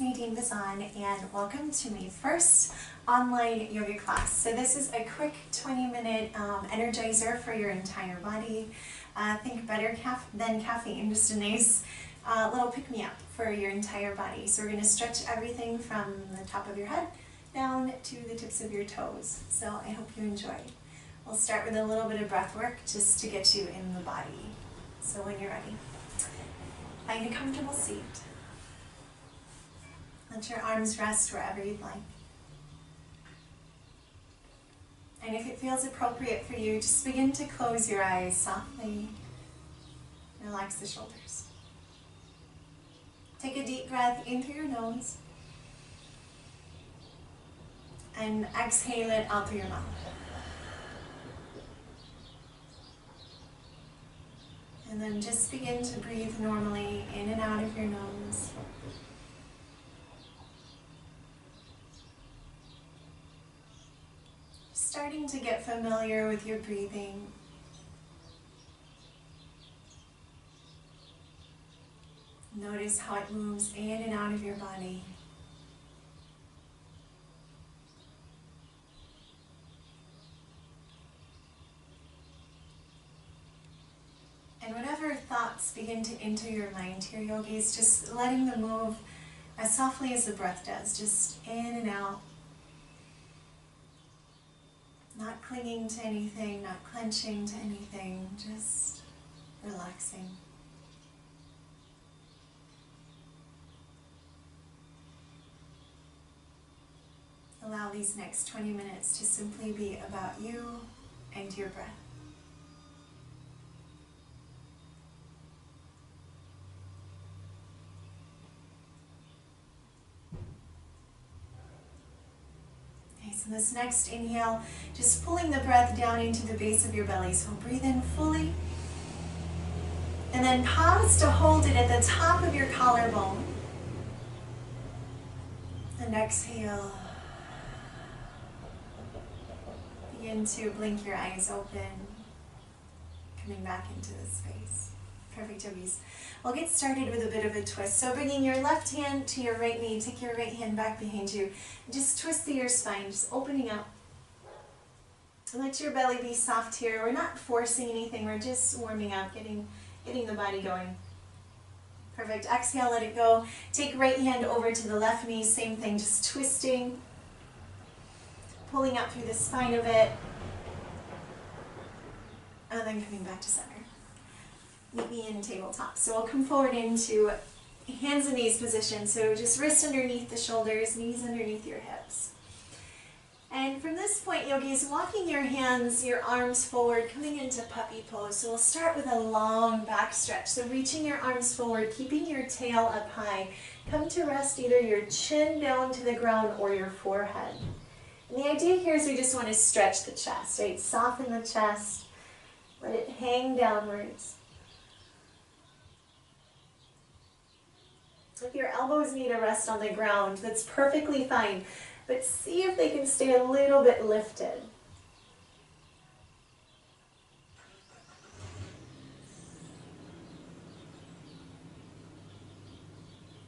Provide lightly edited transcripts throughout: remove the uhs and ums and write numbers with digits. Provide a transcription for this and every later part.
Nadine Bazan, and welcome to my first online yoga class. So this is a quick 20-minute energizer for your entire body. Think better than caffeine, just a nice little pick-me-up for your entire body. So we're going to stretch everything from the top of your head down to the tips of your toes. So I hope you enjoy. We'll start with a little bit of breath work just to get you in the body. So when you're ready, find a comfortable seat. Let your arms rest wherever you'd like. And if it feels appropriate for you, just begin to close your eyes softly. Relax the shoulders. Take a deep breath in through your nose. And exhale it out through your mouth. And then just begin to breathe normally in and out of your nose. Starting to get familiar with your breathing. Notice how it moves in and out of your body. And whatever thoughts begin to enter your mind here, yogis, just letting them move as softly as the breath does, just in and out. Not clinging to anything, not clenching to anything, just relaxing. Allow these next 20 minutes to simply be about you and your breath. So this next inhale, just pulling the breath down into the base of your belly. So breathe in fully. And then pause to hold it at the top of your collarbone. And exhale. Begin to blink your eyes open. Coming back into the space. Perfect, yogis. We'll get started with a bit of a twist. So bringing your left hand to your right knee, take your right hand back behind you. Just twist through your spine, just opening up. Let your belly be soft here. We're not forcing anything, we're just warming up, getting the body going. Perfect. Exhale, let it go. Take right hand over to the left knee, same thing, just twisting. Pulling up through the spine of it. And then coming back to center. Meet me in tabletop. So we'll come forward into hands and knees position. So just wrists underneath the shoulders, knees underneath your hips. And from this point, yogis, walking your hands, your arms forward, coming into puppy pose. So we'll start with a long back stretch. So reaching your arms forward, keeping your tail up high. Come to rest either your chin down to the ground or your forehead. And the idea here is we just want to stretch the chest, right? Soften the chest, let it hang downwards. If your elbows need a rest on the ground, that's perfectly fine. But see if they can stay a little bit lifted.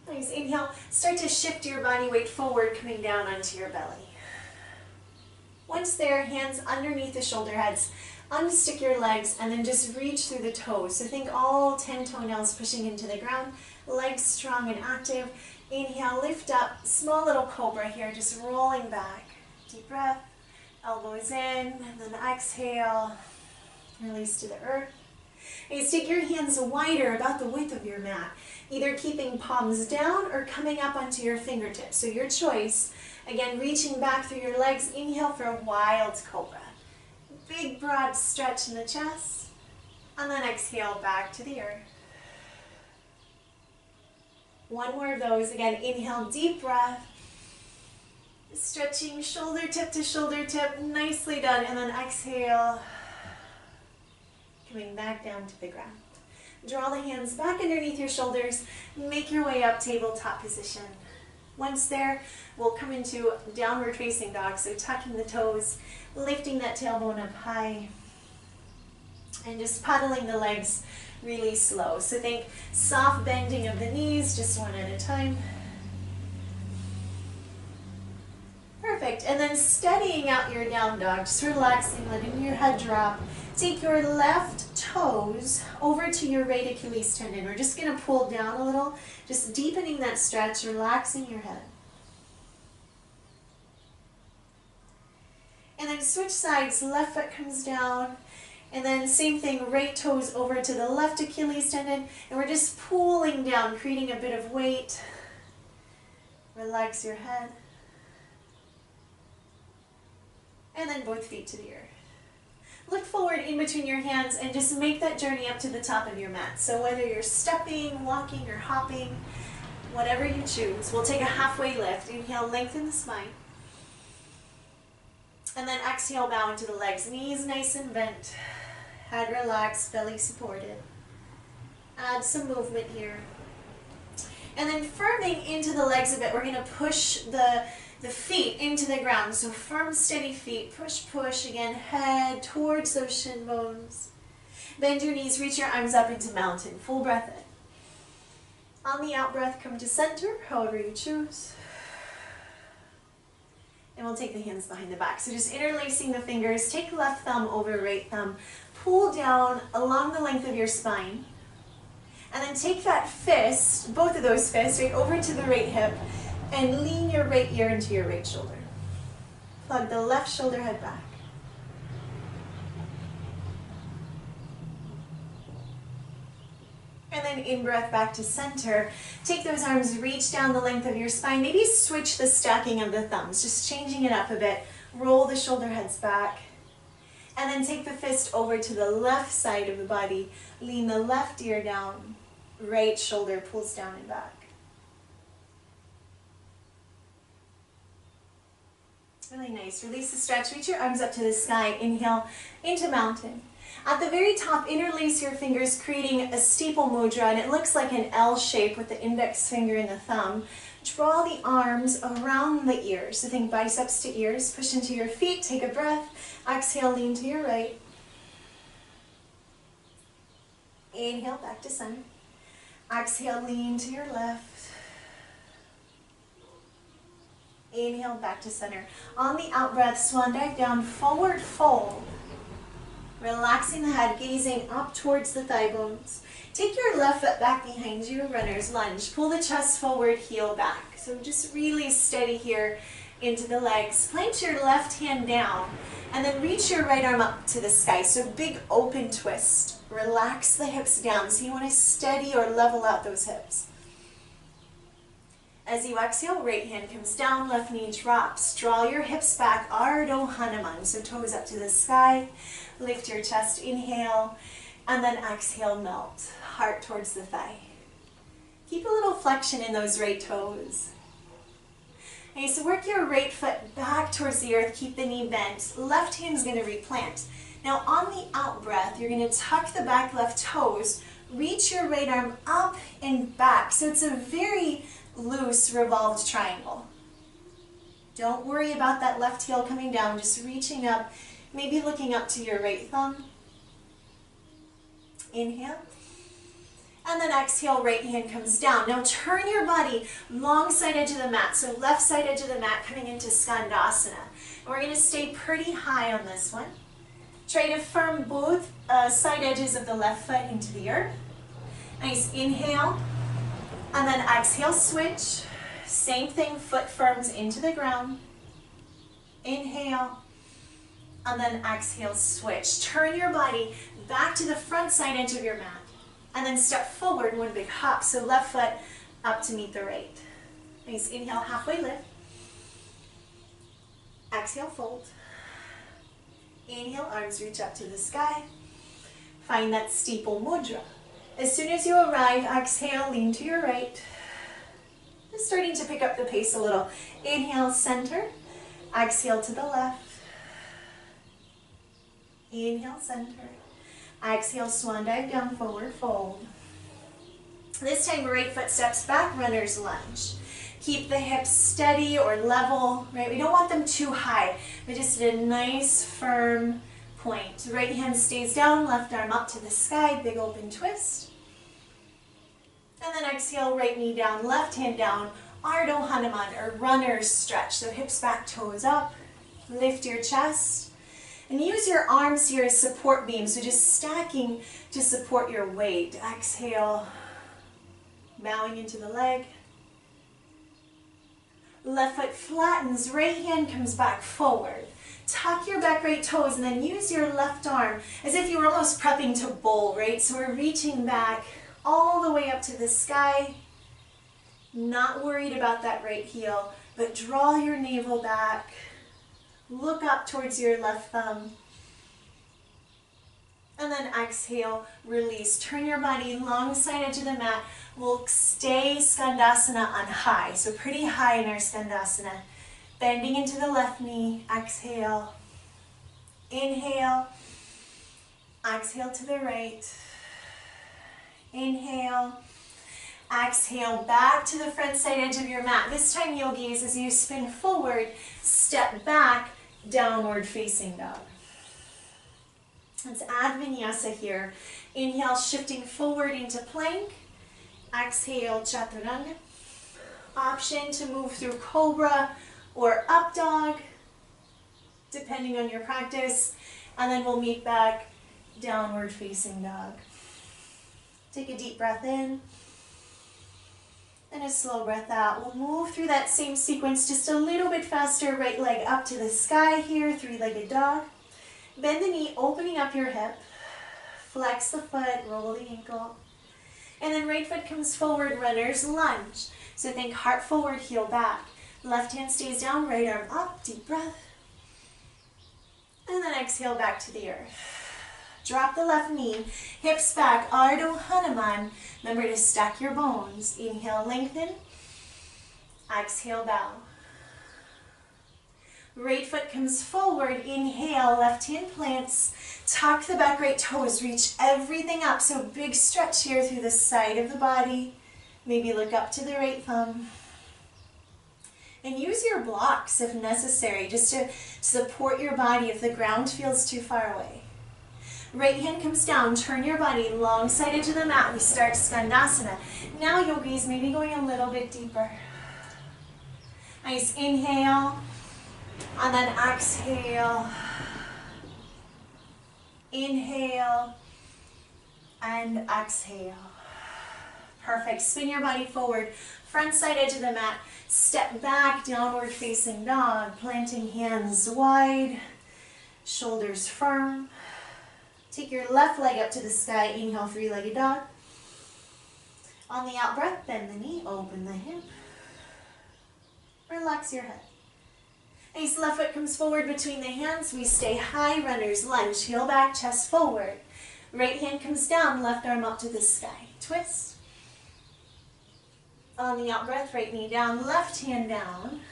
Nice. Inhale. Start to shift your body weight forward, coming down onto your belly. Once there, hands underneath the shoulder heads. Unstick your legs and then just reach through the toes. So think all 10 toenails pushing into the ground. Legs strong and active. Inhale, lift up, small little cobra here, just rolling back. Deep breath, elbows in, and then exhale, release to the earth. And you take your hands wider, about the width of your mat, either keeping palms down or coming up onto your fingertips. So your choice. Again, reaching back through your legs. Inhale for a wild cobra. Big broad stretch in the chest, and then exhale back to the earth. One more of those. Again, inhale, deep breath. Stretching shoulder tip to shoulder tip. Nicely done. And then exhale. Coming back down to the ground. Draw the hands back underneath your shoulders. Make your way up, tabletop position. Once there, we'll come into downward facing dog. So tucking the toes, lifting that tailbone up high. And just pedaling the legs really slow. So think soft bending of the knees, just one at a time. Perfect. And then steadying out your down dog, just relaxing, letting your head drop. Take your left toes over to your right Achilles tendon. We're just going to pull down a little, just deepening that stretch, relaxing your head. And then switch sides, left foot comes down. And then same thing, right toes over to the left Achilles tendon. And we're just pulling down, creating a bit of weight. Relax your head. And then both feet to the earth. Look forward in between your hands and just make that journey up to the top of your mat. So whether you're stepping, walking, or hopping, whatever you choose, we'll take a halfway lift. Inhale, lengthen the spine. And then exhale, bow into the legs. Knees nice and bent. Head relaxed, belly supported. Add some movement here. And then firming into the legs a bit, we're going to push the feet into the ground. So firm, steady feet. Push, push. Again, head towards those shin bones. Bend your knees, reach your arms up into mountain. Full breath in. On the out breath, come to center, however you choose. And we'll take the hands behind the back. So just interlacing the fingers, take left thumb over right thumb. Pull down along the length of your spine. And then take that fist, both of those fists, right over to the right hip. And lean your right ear into your right shoulder. Plug the left shoulder head back. And then in-breath back to center. Take those arms, reach down the length of your spine. Maybe switch the stacking of the thumbs, just changing it up a bit. Roll the shoulder heads back. And then take the fist over to the left side of the body. Lean the left ear down. Right shoulder pulls down and back. Really nice. Release the stretch. Reach your arms up to the sky. Inhale into mountain. At the very top, interlace your fingers, creating a steeple mudra, and it looks like an L shape with the index finger and the thumb. Draw the arms around the ears. So think biceps to ears. Push into your feet. Take a breath. Exhale, lean to your right. Inhale, back to center. Exhale, lean to your left. Inhale, back to center. On the out breath, swan dive down, forward fold. Relaxing the head, gazing up towards the thigh bones. Take your left foot back behind you, runner's lunge. Pull the chest forward, heel back. So just really steady here into the legs. Plant your left hand down and then reach your right arm up to the sky. So big open twist. Relax the hips down. So you want to steady or level out those hips. As you exhale, right hand comes down, left knee drops. Draw your hips back, Ardha Hanuman. So toes up to the sky. Lift your chest, inhale, and then exhale, melt. Heart towards the thigh. Keep a little flexion in those right toes. Okay, so work your right foot back towards the earth. Keep the knee bent. Left hand's going to replant. Now on the out breath, you're going to tuck the back left toes. Reach your right arm up and back. So it's a very loose revolved triangle. Don't worry about that left heel coming down, just reaching up, maybe looking up to your right thumb. Inhale. And then exhale, right hand comes down. Now turn your body long side edge of the mat, so left side edge of the mat coming into Skandasana. And we're going to stay pretty high on this one. Try to firm both side edges of the left foot into the earth. Nice, inhale. And then exhale, switch. Same thing, foot firms into the ground. Inhale. And then exhale, switch. Turn your body back to the front side edge of your mat. And then step forward, one big hop. So left foot up to meet the right. Nice, inhale, halfway lift. Exhale, fold. Inhale, arms reach up to the sky. Find that steeple mudra. As soon as you arrive, exhale, lean to your right. Just starting to pick up the pace a little. Inhale, center. Exhale to the left. Inhale, center. Exhale, swan dive down, forward fold. This time, right foot steps back, runner's lunge. Keep the hips steady or level, right? We don't want them too high, but just at a nice, firm point. Right hand stays down, left arm up to the sky, big open twist. And then exhale, right knee down, left hand down, Ardha Hanuman, or runner's stretch. So hips back, toes up, lift your chest, and use your arms here as support beams. So just stacking to support your weight. Exhale, bowing into the leg. Left foot flattens, right hand comes back forward. Tuck your back right toes and then use your left arm as if you were almost prepping to bowl, right? So we're reaching back all the way up to the sky. Not worried about that right heel, but draw your navel back. Look up towards your left thumb. And then exhale, release. Turn your body long side edge of the mat. We'll stay Skandasana on high, so pretty high in our Skandasana. Bending into the left knee, exhale. Inhale, exhale to the right. Inhale, exhale back to the front side edge of your mat. This time, yogis, as you spin forward, step back, downward facing dog. Let's add vinyasa here. Inhale, shifting forward into plank. Exhale, chaturanga. Option to move through cobra or up dog, depending on your practice. And then we'll meet back, downward facing dog. Take a deep breath in and a slow breath out. We'll move through that same sequence just a little bit faster. Right leg up to the sky here, three-legged dog. Bend the knee, opening up your hip. Flex the foot, roll the ankle. And then right foot comes forward, runner's lunge. So think heart forward, heel back. Left hand stays down, right arm up, deep breath. And then exhale back to the earth. Drop the left knee, hips back, Ardha Hanuman. Remember to stack your bones. Inhale, lengthen. Exhale, bow. Right foot comes forward, inhale, left hand plants. Tuck the back right toes, reach everything up. So big stretch here through the side of the body. Maybe look up to the right thumb. And use your blocks if necessary, just to support your body if the ground feels too far away. Right hand comes down, turn your body long side edge of the mat. We start Skandasana. Now, yogis, maybe going a little bit deeper. Nice, inhale, and then exhale. Inhale, and exhale. Perfect, spin your body forward, front side edge of the mat. Step back, downward facing dog, planting hands wide, shoulders firm. Take your left leg up to the sky, inhale, three-legged dog. On the out breath, bend the knee, open the hip. Relax your head. Nice, left foot comes forward between the hands. We stay high, runner's lunge, heel back, chest forward. Right hand comes down, left arm up to the sky. Twist. On the out breath, right knee down, left hand down.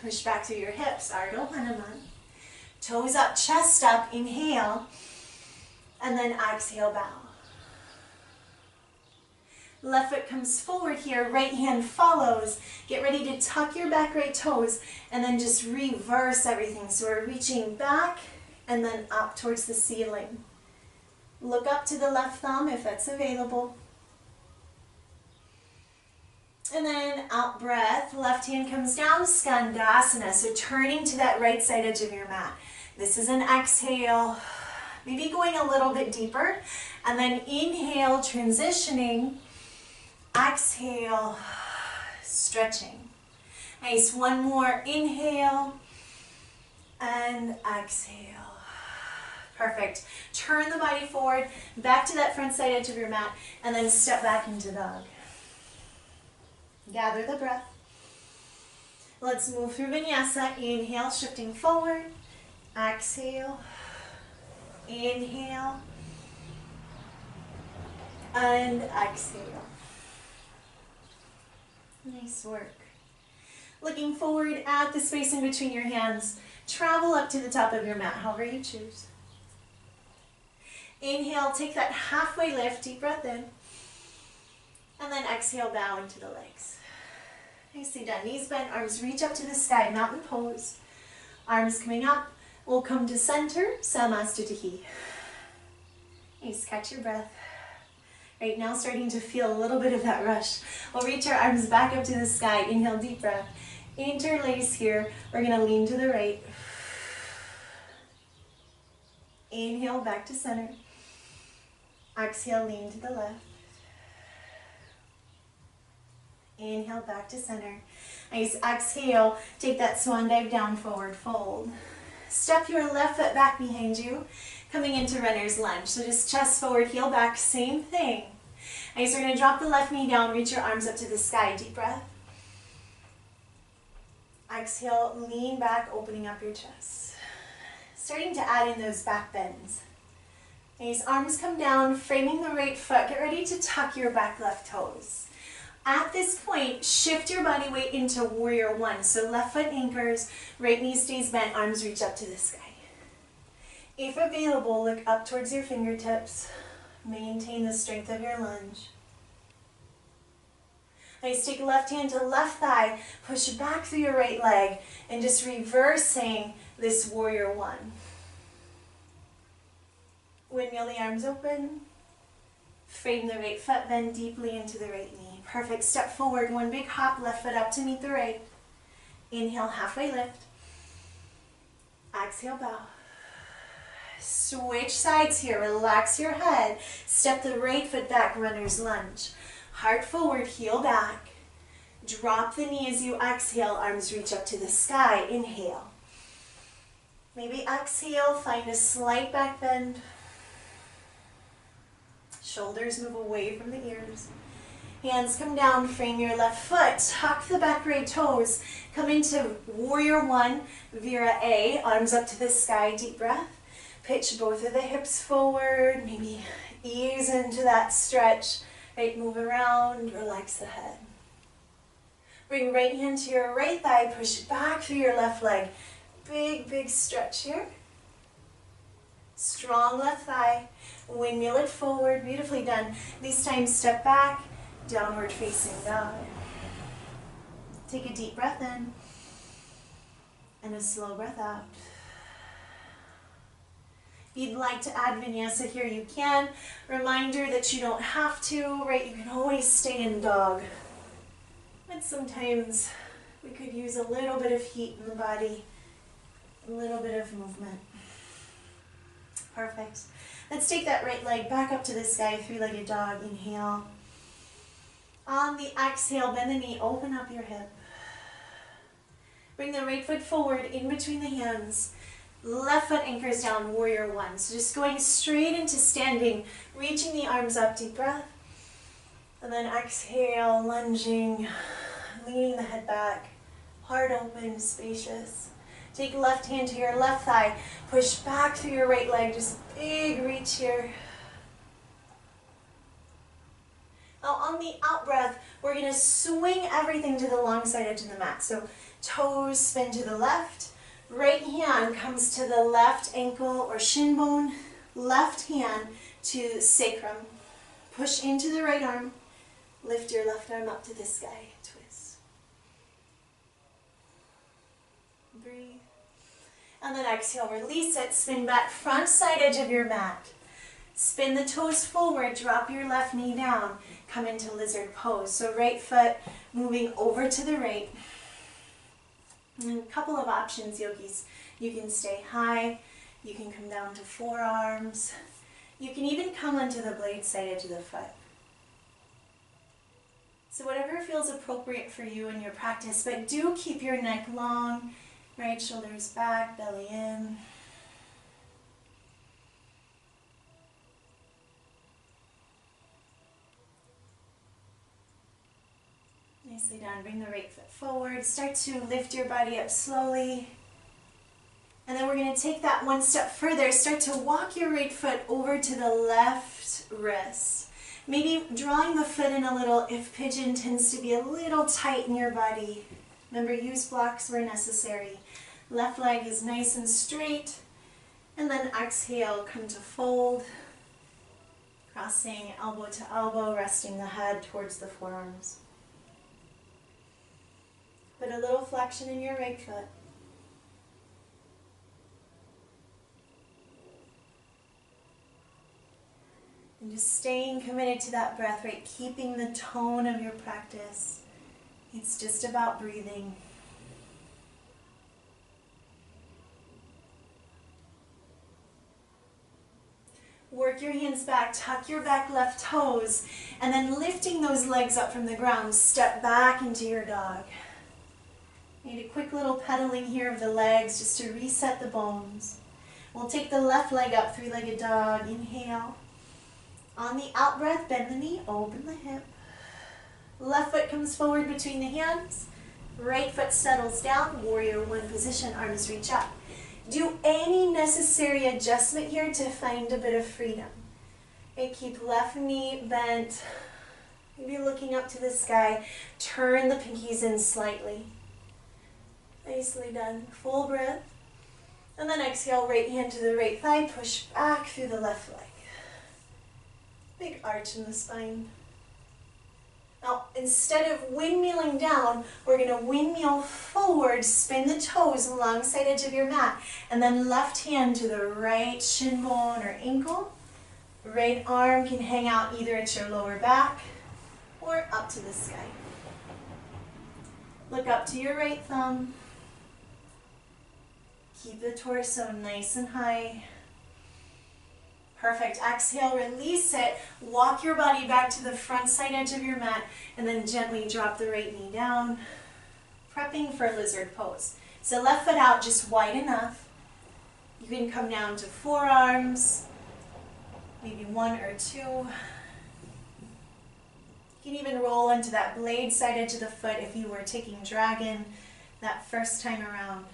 Push back through your hips, Ardha Hanuman. Toes up, chest up, inhale. And then exhale, bow. Left foot comes forward here, right hand follows. Get ready to tuck your back right toes and then just reverse everything. So we're reaching back and then up towards the ceiling. Look up to the left thumb if that's available. And then out breath, left hand comes down, Skandasana. So turning to that right side edge of your mat. This is an exhale. Maybe going a little bit deeper. And then inhale, transitioning. Exhale, stretching. Nice, one more. Inhale and exhale. Perfect. Turn the body forward, back to that front side edge of your mat, and then step back into dog. Gather the breath. Let's move through vinyasa. Inhale, shifting forward. Exhale. Inhale. And exhale. Nice work. Looking forward at the space in between your hands. Travel up to the top of your mat, however you choose. Inhale, take that halfway lift, deep breath in. And then exhale, bow into the legs. Nicely done. Knees bent, arms reach up to the sky, mountain pose. Arms coming up. We'll come to center, Samastitihi. Nice, catch your breath. Right now, starting to feel a little bit of that rush. We'll reach our arms back up to the sky. Inhale, deep breath. Interlace here. We're going to lean to the right. Inhale, back to center. Exhale, lean to the left. Inhale, back to center. Nice. Exhale, take that swan dive down, forward fold. Step your left foot back behind you, coming into runner's lunge. So just chest forward, heel back, same thing. Nice. We're going to drop the left knee down, reach your arms up to the sky. Deep breath. Exhale, lean back, opening up your chest. Starting to add in those back bends. Nice. Arms come down, framing the right foot. Get ready to tuck your back left toes. At this point, shift your body weight into warrior one. So left foot anchors, right knee stays bent, arms reach up to the sky. If available, look up towards your fingertips. Maintain the strength of your lunge. Nice. Take left hand to left thigh, push back through your right leg, and just reversing this warrior one. Windmill the arms open. Frame the right foot, bend deeply into the right knee. Perfect. Step forward, one big hop, left foot up to meet the right. Inhale, halfway lift. Exhale, bow. Switch sides here, relax your head. Step the right foot back, runner's lunge. Heart forward, heel back. Drop the knee as you exhale, arms reach up to the sky. Inhale. Maybe exhale, find a slight back bend. Shoulders move away from the ears. Hands come down, frame your left foot, tuck the back right toes. Come into warrior one, Vira A, arms up to the sky, deep breath. Pitch both of the hips forward, maybe ease into that stretch. Right, move around, relax the head. Bring right hand to your right thigh, push back through your left leg. Big, big stretch here. Strong left thigh. Windmill it forward, beautifully done. This time step back, downward facing dog. Take a deep breath in and a slow breath out. If you'd like to add vinyasa here, you can. Reminder that you don't have to, right? You can always stay in dog. But sometimes we could use a little bit of heat in the body, a little bit of movement. Perfect. Let's take that right leg back up to the sky, three-legged dog. Inhale. On the exhale, bend the knee, open up your hip. Bring the right foot forward in between the hands. Left foot anchors down, warrior one. So just going straight into standing, reaching the arms up, deep breath. And then exhale, lunging, leaning the head back, heart open, spacious. Take left hand to your left thigh, push back through your right leg, just big reach here. Now on the out breath, we're going to swing everything to the long side edge of the mat. So toes spin to the left, right hand comes to the left ankle or shin bone, left hand to sacrum. Push into the right arm, lift your left arm up to the sky, twist. Breathe. And then exhale, release it, spin back, front side edge of your mat. Spin the toes forward, drop your left knee down, come into lizard pose. So right foot moving over to the right. And a couple of options, yogis. You can stay high, you can come down to forearms, you can even come onto the blade side edge of the foot. So whatever feels appropriate for you in your practice, but do keep your neck long, right shoulders back, belly in. Nicely done. Bring the right foot forward. Start to lift your body up slowly. And then we're going to take that one step further. Start to walk your right foot over to the left wrist. Maybe drawing the foot in a little if pigeon tends to be a little tight in your body. Remember, use blocks where necessary. Left leg is nice and straight. And then exhale, come to fold. Crossing elbow to elbow, resting the head towards the forearms. Put a little flexion in your right foot. And just staying committed to that breath, right? Keeping the tone of your practice. It's just about breathing. Work your hands back, tuck your back left toes, and then lifting those legs up from the ground, step back into your dog. Need a quick little pedaling here of the legs just to reset the bones. We'll take the left leg up, three-legged dog. Inhale. On the out breath, bend the knee, open the hip. Left foot comes forward between the hands. Right foot settles down, warrior one position, arms reach up. Do any necessary adjustment here to find a bit of freedom. And keep left knee bent, maybe looking up to the sky. Turn the pinkies in slightly. Nicely done. Full breath. And then exhale, right hand to the right thigh, push back through the left leg. Big arch in the spine. Now, instead of windmilling down, we're going to windmill forward, spin the toes alongside edge of your mat, and then left hand to the right shin bone or ankle. Right arm can hang out either at your lower back or up to the sky. Look up to your right thumb. Keep the torso nice and high. Perfect. Exhale, release it. Walk your body back to the front side edge of your mat and then gently drop the right knee down, prepping for lizard pose. So left foot out just wide enough. You can come down to forearms, maybe one or two. You can even roll into that blade side edge of the foot if you were taking dragon that first time around.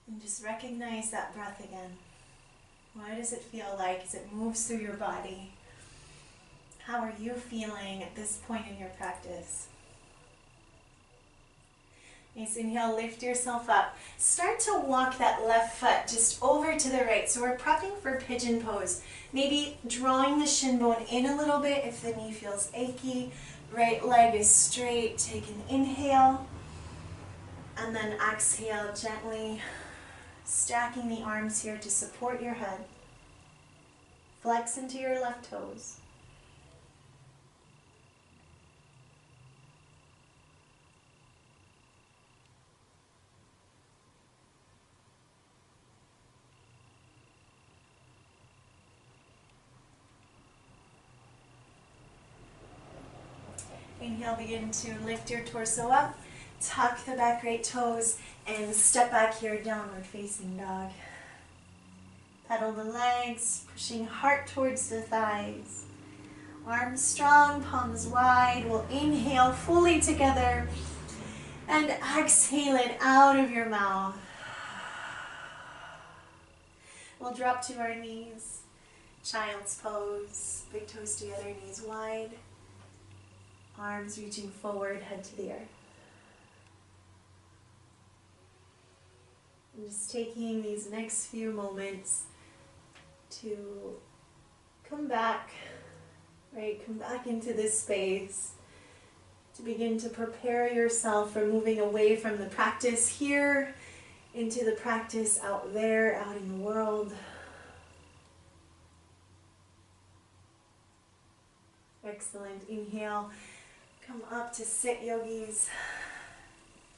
And just recognize that breath again. What does it feel like as it moves through your body? How are you feeling at this point in your practice? Nice inhale, lift yourself up. Start to walk that left foot just over to the right. So we're prepping for pigeon pose. Maybe drawing the shin bone in a little bit if the knee feels achy. Right leg is straight. Take an inhale. And then exhale gently. Stacking the arms here to support your head. Flex into your left toes. Inhale, begin to lift your torso up. Tuck the back right toes and step back here, downward facing dog. Pedal the legs, pushing heart towards the thighs. Arms strong, palms wide. We'll inhale fully together and exhale it out of your mouth. We'll drop to our knees. Child's pose, big toes together, knees wide. Arms reaching forward, head to the earth. And just taking these next few moments to come back, right? Come back into this space to begin to prepare yourself for moving away from the practice here into the practice out there, out in the world. Excellent. Inhale. Come up to sit, yogis.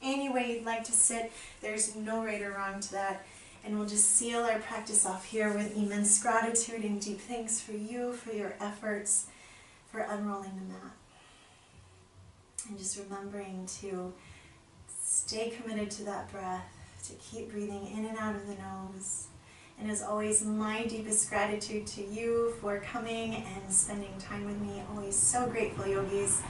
Any way you'd like to sit, there's no right or wrong to that. And we'll just seal our practice off here with immense gratitude and deep thanks for you, for your efforts, for unrolling the mat. And just remembering to stay committed to that breath, to keep breathing in and out of the nose. And as always, my deepest gratitude to you for coming and spending time with me. Always so grateful, yogis.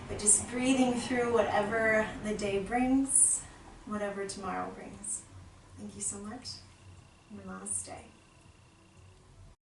But just breathing through whatever the day brings, whatever tomorrow brings. Thank you so much. Namaste.